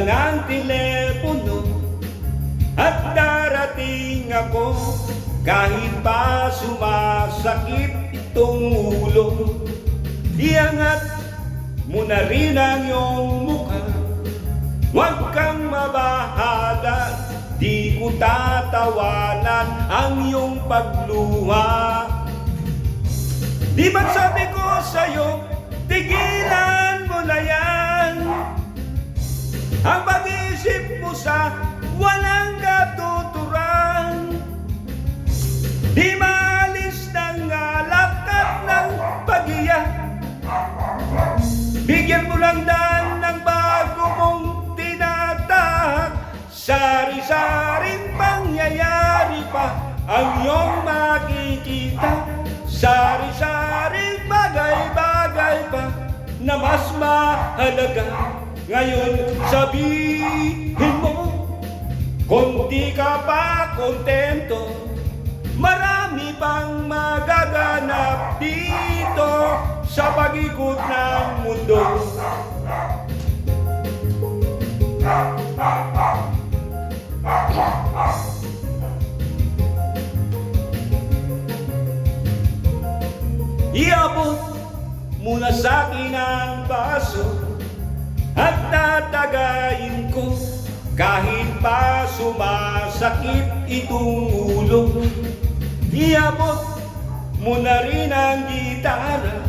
lang ang telepono at darating ako kahit pa sumasakit itong ulo. Iangat mo na rin ang iyong mukha, huwag kang mabahala, di ko tatawanan ang iyong pagluha. Di ba't sabi ko sa'yo, tigilan mo na yan ang pag-iisip mo sa walang katuturan. Di maalis ng alak at ng pag-iyak, bigyan mo lang daan ng bago mong tinatahak. Sari-saring pangyayari pa ang iyong makikita, sari-saring bagay-bagay pa na mas mahalaga. Ngayon sabihin mo, kung di ka pa kontento, marami pang magaganap dito sa pag-ikot ng mundo. Iabot muna sa akin ang baso at tatagayin ko kahit pa sumasakit itong ulo. Iabot mo na rin ang gitara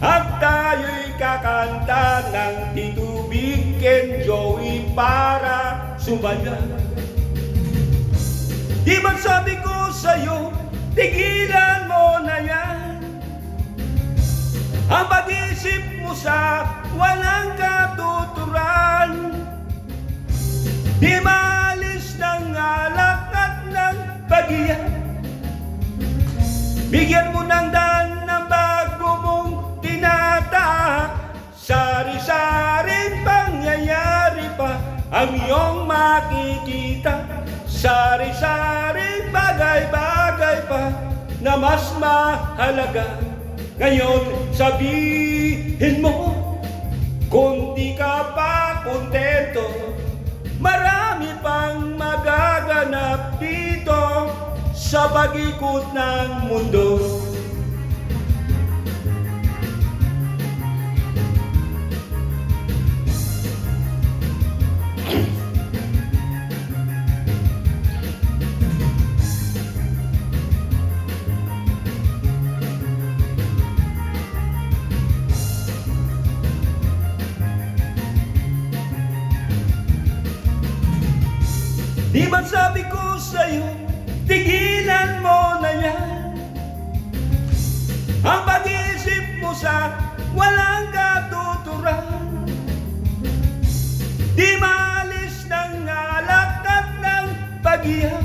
at tayo'y kakanta ng Tito Vic and Joey para sumaya. Di ba't sabi ko sa'yo, tigilan mo na yan ang pag-isip mo sa walang katuturan. Di maalis ng alak at ng pag-iyak, bigyan mo ng daan ng bago mong tinatahak. Sari-saring pangyayari pa ang iyong makikita, sari-saring bagay-bagay pa na mas mahalaga. Ngayon sabihin mo, kung di ka pa kontento, marami pang magaganap dito sa pag-ikot ng mundo. Di ba't sabi ko sa'yo, tigilan mo na yan ang pag-iisip mo sa walang katuturan. Di maalis ng alak at ng pag-iyak,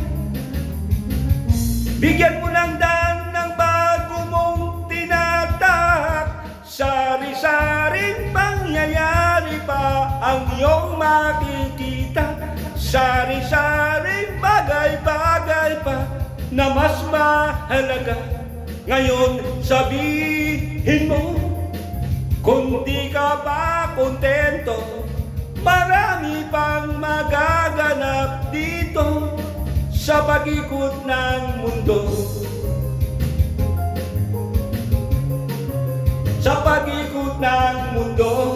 bigyan mo ng daan ng bago mong tinatahak. Sari-saring pangyayari pa ang iyong makikita, sari-saring bagay-bagay pa na mas mahalaga. Ngayon sabihin mo, kung di ka pa kontento, marami pang magaganap dito sa pag-ikot ng mundo. Sa pag-ikot ng mundo.